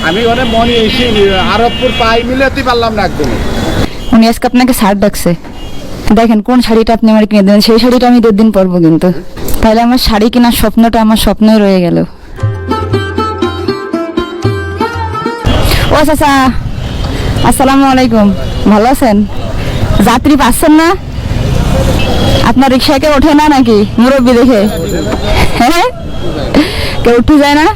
আমি ওনে মনে এসে আরবপুর পাই মিলাতে পারলাম না একদমই। উনি আজকে আপনাকে শার্ট ডাকছে, দেখেন কোন শাড়িটা আপনি আমার কিনে দেবেন, সেই শাড়িটা আমি 2 দিন পরবো কিন্তু। তাহলে আমার শাড়ি কেনার স্বপ্নটা আমার স্বপ্নই রয়ে গেল। ও চাচা, আসসালামু আলাইকুম, ভালো আছেন? যাত্রী পাচ্ছেন না? আপনার রিক্সায় কেউ ওঠে না নাকি মুরব্বী দেখে? হ্যাঁ, কেউ উঠে যায় না?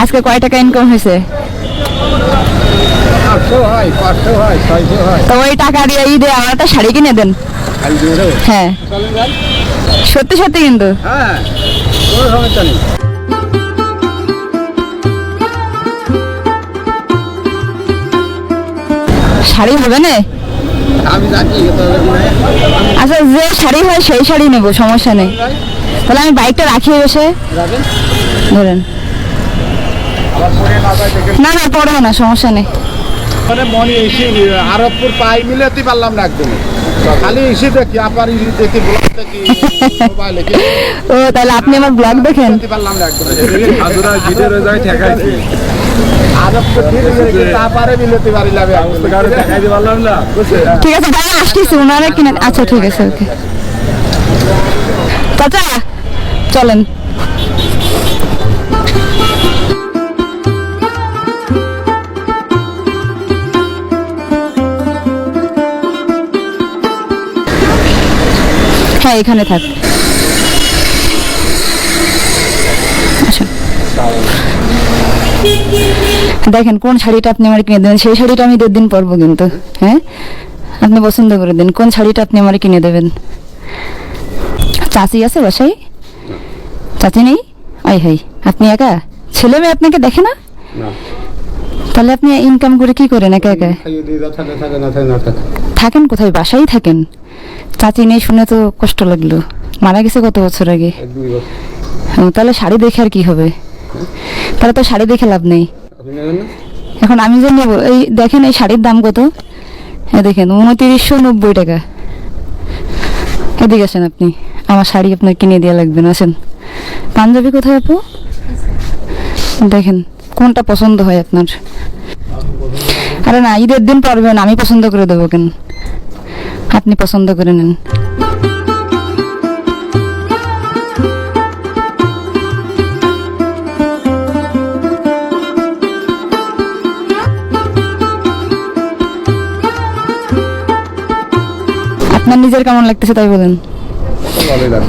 আজকে কয় টাকা ইনকাম হয়েছে? 800 হয়, 500 হয়, 600 হয়। তো ওই টাকা দিয়ে ঈদে আমার একটা শাড়ি কিনে দেন। হ্যাঁ চলেন যাই। সত্যি সত্যি কিন্তু। হ্যাঁ, কোনো সমস্যা নেই। শাড়ি হবে না? আমি জানি আচ্ছা, যে শাড়ি হয় সেই শাড়ি নেবো, সমস্যা নেই। তাহলে আমি বাইকটা রাখিয়ে বসে যাবেন ধরেন। আবার পরে না যায় দেখেন। না না, পড়বো না, সমস্যা নেই। মানে মনে এসে আরবপুর পাই মিলাতে পারলাম না একদমই। খালি এসে দেখি আবার দেখি ব্লগ দেখি মোবাইলে ও তাহলে আপনি আমার ব্লগ দেখেন? মিলাতে পারলাম না একদমই। হাজরা ভিডিওর যায় ঠেকাইছি। আরবপুর থেকে তারপরে মিলাতে পারিলাম অবস্থা গাড়ি ঠেকাইতে পারলাম না। ঠিক আছে তাহলে আসতেছি, ওনারা কিনে। আচ্ছা ঠিক আছে, ওকে চাচা চলেন। হ্যাঁ এখানে থাক। আচ্ছা দেখেন কোন শাড়িটা আপনি আমার কিনে দেবেন, সেই শাড়িটা আমি 2 দিন পরবো কিন্তু। হ্যাঁ, আপনি পছন্দ করে দিন কোন শাড়িটা আপনি আমার কিনে দেবেন। চাচি আছে বাসায়? চাচি নেই? আই হাই, আপনি একা? ছেলে মেয়ে আপনাকে দেখে না? তাহলে আপনি ইনকাম করে কি করেন একা একা? থাকেন কোথায়? বাসায় থাকেন? চাচি নেই শুনে তো কষ্ট লাগলো। মারা গেছে কত বছর আগে? তাহলে শাড়ি দেখে আর কি হবে? তাহলে তো শাড়ি দেখে লাভ নেই। এখন আমি যে নেবো, এই দেখেন এই শাড়ির দাম কত? হ্যাঁ দেখেন 2990 টাকা। এদিকে আসেন আপনি, আমার শাড়ি আপনার কিনে দেওয়া লাগবে না। আসেন। পাঞ্জাবি কোথায় আপু? দেখেন কোনটা পছন্দ হয় আপনার? আরে না, ঈদের দিন পরবেন, আমি পছন্দ করে দেবো কেন? আপনি পছন্দ করে নেন। আপনার নিজের কেমন লাগতেছে তাই বলেন।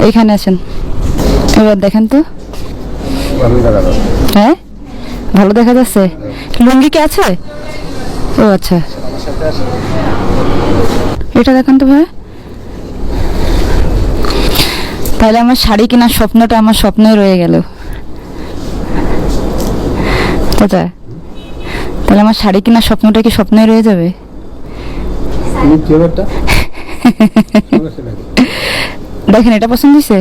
এইখানে আছেন, এবার দেখেন তো। হ্যাঁ ভালো দেখা যাচ্ছে। লুঙ্গি কি আছে? ও আচ্ছা, এটা দেখেন তো ভাই। তাহলে আমার শাড়ি কেনার স্বপ্নটা আমার স্বপ্নই রয়ে গেল। চাচা তাহলে আমার শাড়ি কেনার স্বপ্নটা কি স্বপ্নই রয়ে যাবে? দেখেন এটা পছন্দ হয়েছে,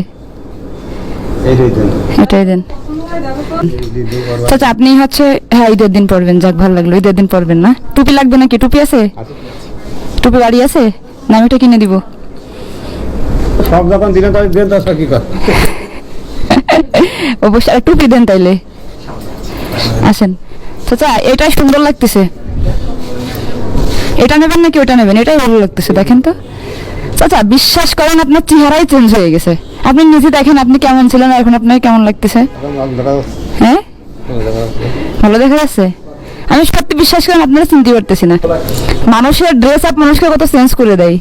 এটাই দেন। চাচা আপনি হচ্ছে, হ্যাঁ ঈদের দিন পরবেন, যাক ভালো লাগলো। ঈদের দিন পরবেন না? টুপি লাগবে নাকি? টুপি আছে? টুপি বাড়ি আছে না? আমি এটা কিনে দিব। সব যখন দিলে তাই দেন, তার কি কর? অবশ্যই টুপি দেন তাইলে। আসেন চাচা, এটাই সুন্দর লাগতেছে। এটা নেবেন নাকি ওটা নেবেন? এটাই ভালো লাগতেছে, দেখেন তো। চাচা বিশ্বাস করেন আপনার চেহারাই চেঞ্জ হয়ে গেছে। আপনি নিজে দেখেন আপনি কেমন ছিলেন, এখন আপনার কেমন লাগতেছে। হ্যাঁ ভালো দেখা যাচ্ছে। আমি সত্যি বিশ্বাস করেন আপনারা চিনতে পারতেছি না। মানুষের ড্রেস আপ মানুষকে কত চেঞ্জ করে দেয়।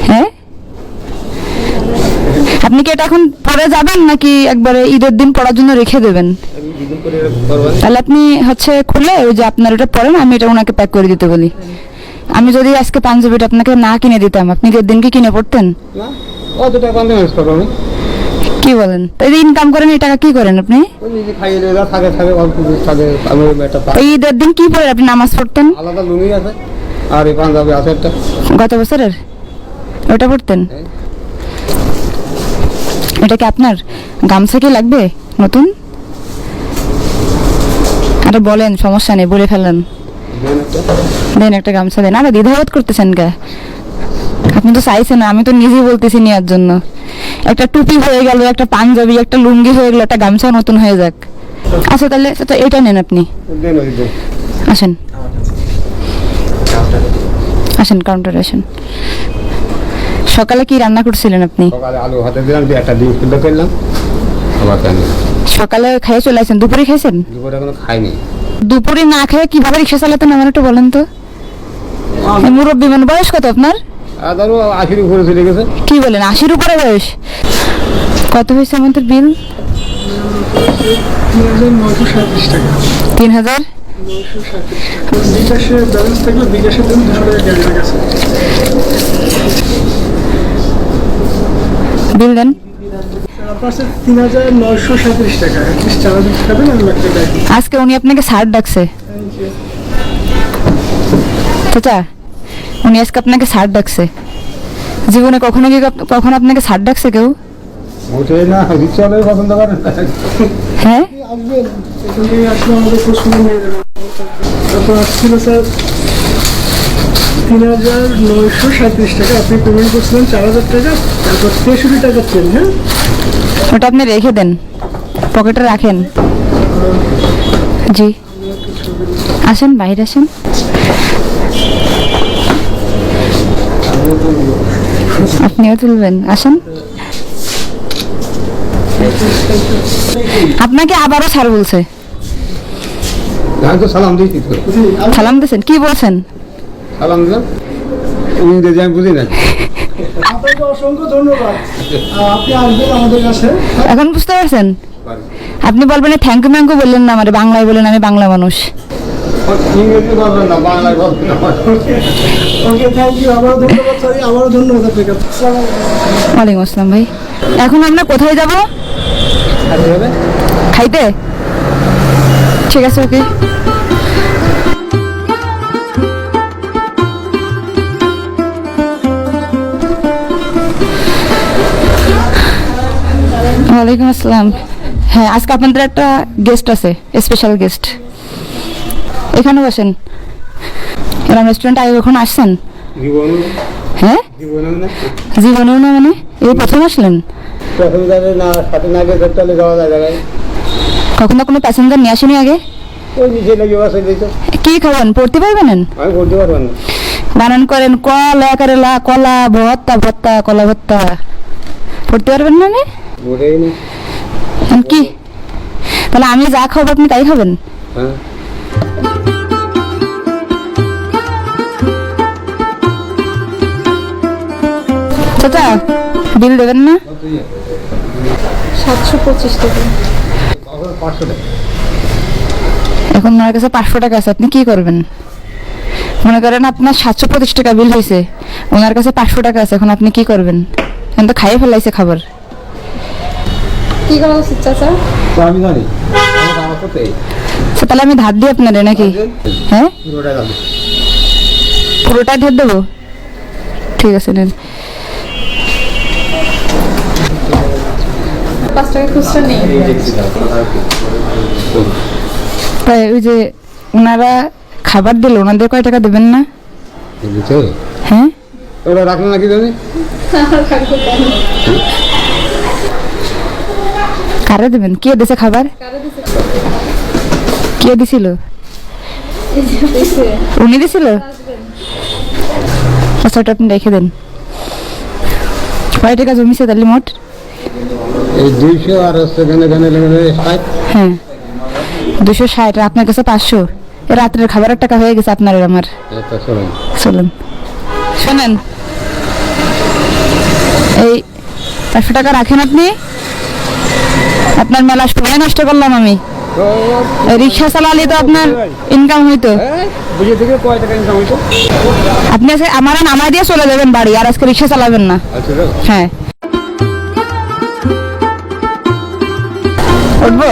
হ্যাঁ আপনি কি এটা এখন পরে যাবেন নাকি একবারে ঈদের দিন পরার জন্য রেখে দেবেন? তাহলে আপনি হচ্ছে খুলে ওই যে আপনার ওটা পরেন, আমি এটা ওনাকে প্যাক করে দিতে বলি। আমি যদি আজকে পাঞ্জাবিটা আপনাকে না কিনে দিতাম, আপনি ঈদের দিন কি কিনে পড়তেন? কি বলেন? তাই ইনকাম করেন, এই টাকা কি করেন আপনি? ঈদের দিন কি পড়েন আপনি? নামাজ পড়তেন? আলাদা লুঙ্গি আছে আর এই পাঞ্জাবি আছে একটা। গত বছরের ওটা পড়তেন? এটা কি আপনার? গামছা কি লাগবে নতুন? আরে বলেন, সমস্যা নেই, বলে ফেলেন। দেন একটা গামছা দেন। আরে দ্বিধাবোধ করতেছেন কে? আপনি তো চাইছেন, আমি তো নিজেই বলতেছি নেওয়ার জন্য। একটা টুপি হয়ে গেল, একটা পাঞ্জাবি, একটা লুঙ্গি হয়ে গেল, একটা গামছা নতুন হয়ে যাক। আচ্ছা তাহলে তো এটা নেন আপনি। দেন ওই দেন। আসেন আসেন কাউন্টারে আসেন। সকালে কি রান্না করছিলেন আপনি? সকালে আলু হাতে দিলাম, দিয়ে একটা ডিম সিদ্ধ করলাম, আবার কেন সকালে খেয়ে চলে আসেন, দুপুরে খাইছেন? দুপুরে এখনো খাইনি। দুপুরে না খেয়ে কিভাবে রিক্সা চালাতেন আমার একটু বলেন তো। এই মুরব্বী মানে বয়স কত আপনার? আর ধরো 80 উপরে চলে গেছে। কি বলেন 80-র উপরে বয়স? কত হয়েছে আমাদের বিল? ৩,৯37 টাকা। 3,000? 937 বিকাশে ব্যালেন্স থাকলে বিকাশের জন্য 200 টাকা ক্যারিং আছে। বিল দেন। আপনার ৩,৯37 টাকা। অ্যাটলিস্ট 4,000 টাকা দেন, আমি বাকিটা দেয়। আজকে উনি আপনাকে স্যার ডাকছে থ্যাংক ইউ। চাচা, উনি আজকে আপনাকে স্যার ডাকছে। জীবনে কখনো কি কখনো আপনাকে স্যার ডাকছে কেউ? ওঠে না, রিক্সা হলে পছন্দ করেন। হ্যাঁ আসবেন, এখান থেকে আসলে আমাদের খোঁজ খবর নিয়ে যাবেন। তারপর আসছিল স্যার ৩,৯37 টাকা। আপনি পেমেন্ট করছিলেন 4,000 টাকা, তারপর 63 টাকা চেঞ্জ। হ্যাঁ, ওটা আপনি রেখে দেন, পকেটে রাখেন। জি আসেন, বাইরে আসেন। আপনিও তুলবেন, আসেন। আপনাকে আবারও স্যার বলছে। আমি তো সালাম দিয়েছি তো। সালাম দিয়েছেন, কি বলছেন? সালাম দিলাম, ইংরেজি আমি বুঝি না। আপনাকে অসংখ্য ধন্যবাদ। আপনি আসবেন আমাদের কাছে। এখন বুঝতে পারছেন? আপনি বলবেন থ্যাংক ইউ ম্যাঙ্কু বললেন না, আমারে বাংলায় বলেন, আমি বাংলা মানুষ। ইংরেজি বলবেন না, বাংলায় বলবেন না। ওকে, থ্যাংক ইউ। আবারও ধন্যবাদ স্যার, আবারও ধন্যবাদ আপনাকে। আসসালামু আলাইকুম। ওয়ালাইকুম আসসালাম ভাই। এখন আমরা কোথায় যাব? খাইতে? ঠিক আছে, ওকে। ওয়ালাইকুম আসসালাম। হ্যাঁ, আজকে আপনাদের একটা গেস্ট আছে, স্পেশাল গেস্ট। এখানে বসেন। এরকম রেস্টুরেন্টে আগে কখন আসছেন? জীবন হ্যাঁ, জীবনেও না, জীবনেও না? মানে এই প্রথম আসলেন? প্যাসেঞ্জারে না, সাথে না গেলে চলে যাওয়া যায় জায়গায়। কখনো কোনো প্যাসেঞ্জার নিয়ে আসেনি আগে? ওই নিচে লেগে বসে দিত, কি খাবেন, পড়তে পারবেন? আমি বলতে পারবো না। বানান করেন কলা করেলা, কলা ভর্তা, ভর্তা কলা ভর্তা। পড়তে পারবেন না? মানে বলেই নি। কি তাহলে আমি যা খাবো আপনি তাই খাবেন? হ্যাঁ, চাচা, বিল দেবেন না? 725 টাকা। 500 টাকা। এখন ওনার কাছে 500 টাকা আছে, আপনি কি করবেন? মনে করেন আপনার 725 টাকা বিল হয়েছে, ওনার কাছে 500 টাকা আছে, এখন আপনি কি করবেন? এখন তো খাইয়ে ফেলাইছে খাবার। কি করা উচিত চাচা? তো আমি জানি আমার করতে আচ্ছা, তাহলে আমি ধার দিই আপনারে নাকি? হ্যাঁ, পুরোটা যাবে। পুরোটা ধার দেবো? ঠিক আছে, নেন। 5 টাকা খুচরা নেই। তাই ওই যে ওনারা খাবার দিল, ওনাদের কয় টাকা দেবেন না? বুঝছো? হ্যাঁ, ওরা রাখলো নাকি জানি? কারে দেবেন? কে দিছে খাবার? কে দিছিল? উনি দিছিল? আচ্ছা, ওটা আপনি রেখে দেন। কয় টাকা জমিছে তাহলে মোট? এই 200 আর সেখানে এখানে 60। হ্যাঁ, 260। আর আপনার কাছে 500। রাত্রের খাবারের টাকা হয়ে গেছে আপনার আর আমার। এটা চলেন। চলুন, শোনেন, এই 500 টাকা রাখেন আপনি। আপনার মেলা সময় নষ্ট করলাম আমি। রিক্সা চালালে তো আপনার ইনকাম হইতো। বুঝে থেকে কয় টাকা ইনকাম হইতো? আপনি আজকে আমার নামায় দিয়ে চলে যাবেন বাড়ি, আর আজকে রিক্সা চালাবেন না। আচ্ছা, হ্যাঁ, উঠবো?